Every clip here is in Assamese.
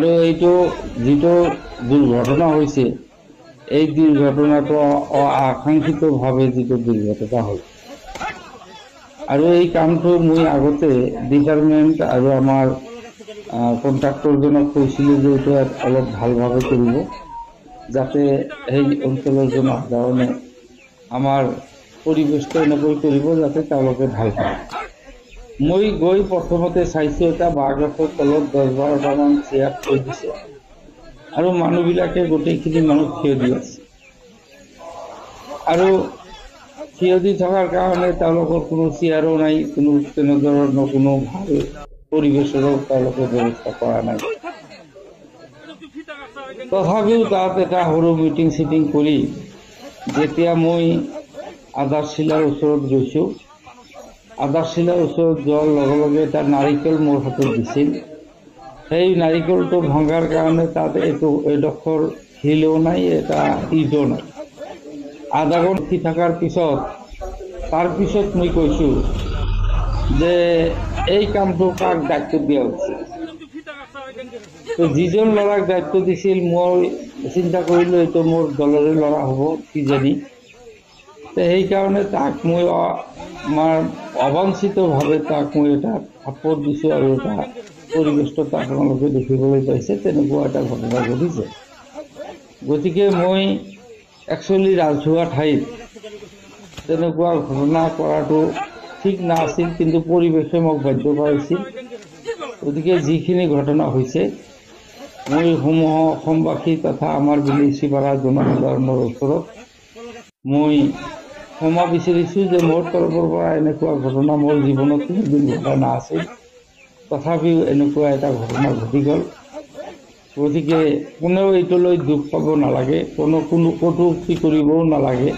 আৰু এইটো যিটো দুৰ্ঘটনা হৈছে এই দুৰ্ঘটনাটো অআকাংক্ষিতভাৱে যিটো দুৰ্ঘটনা হ'ল আৰু এই কামটো মই আগতে ডিপাৰ্টমেণ্ট আৰু আমাৰ কণ্ট্ৰাক্টৰজনক কৈছিলোঁ যে এইটো অলপ ভালভাৱে কৰিব যাতে সেই অঞ্চলৰ জনসাধাৰণে আমাৰ পৰিৱেশটো এনেকৈ কৰিব যাতে তেওঁলোকে ভাল পায়। মই গৈ প্ৰথমতে চাইছোঁ এটা বাঁহ গছৰ তলত 10-12টামান চেয়াৰ থৈ দিছে আৰু মানুহবিলাকে গোটেইখিনি মানুহ থিয় দি আছে আৰু থিয় দি থকাৰ কাৰণে তেওঁলোকৰ কোনো চেয়াৰো নাই, কোনো তেনেধৰণৰ কোনো ভাল পৰিৱেশৰো তেওঁলোকে ব্যৱস্থা কৰা নাই। তথাপিও তাত এটা সৰু মিটিং চিটিং কৰি যেতিয়া মই আধাৰশিলাৰ ওচৰত গৈছোঁ, আধাৰশিলাৰ ওচৰত যোৱাৰ লগে লগে এটা নাৰিকল মোৰ হাতত দিছিল। সেই নাৰিকলটো ভঙাৰ কাৰণে তাত এডোখৰ শিলো নাই, এটা ইটো নাই। আধা ঘণ্টা ৰখি থকাৰ পিছত তাৰপিছত মই কৈছোঁ যে এই কামটো কাক দায়িত্ব দিয়া হৈছে। তো যিজন ল'ৰাক দায়িত্ব দিছিল মই চিন্তা কৰিলোঁ এইটো মোৰ দলৰে ল'ৰা হ'ব কিজানি। সেইকাৰণে তাক মই আমাৰ অবাঞ্ছিতভাৱে তাক মই এটা থাপ্পড় দিছোঁ আৰু এটা পৰিৱেশটো আপোনালোকে দেখিবলৈ পাইছে, তেনেকুৱা এটা ঘটনা ঘটিছে। গতিকে মই একচুৱেলি ৰাজহুৱা ঠাইত তেনেকুৱা ঘটনা কৰাটো ঠিক নাছিল, কিন্তু পৰিৱেশে মোক বাধ্য কৰাইছিল। গতিকে যিখিনি ঘটনা হৈছে মই সমূহ অসমবাসী তথা আমাৰ বিলিচিপাৰা জনসাধাৰণৰ ওচৰত মই ক্ষমা বিচাৰিছোঁ যে মোৰ তৰফৰ পৰা এনেকুৱা ঘটনা মোৰ জীৱনত কোনোদিন ঘটা নাছিল, তথাপিও এনেকুৱা এটা ঘটনা ঘটি গ'ল। গতিকে কোনেও এইটোলৈ দুখ পাব নালাগে, কোনো কটূক্তি কৰিবও নালাগে।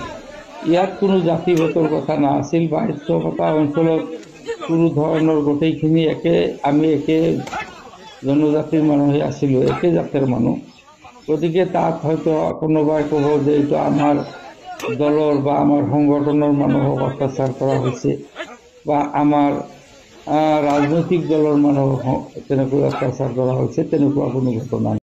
ইয়াত কোনো জাতিভেদৰ কথা নাছিল বা এটা অঞ্চলত কোনো ধৰণৰ গোটেইখিনি আমি একে জনজাতিৰ মানুহে আছিলোঁ, একে জাতিৰ মানুহ। গতিকে তাত হয়তো কোনোবাই ক'ব যে এইটো আমাৰ দলৰ বা আমাৰ সংগঠনৰ মানুহক অত্যাচাৰ কৰা হৈছে বা আমাৰ ৰাজনৈতিক দলৰ মানুহক তেনেকৈ অত্যাচাৰ কৰা হৈছে, তেনেকুৱা কোনো ঘটনা নাই।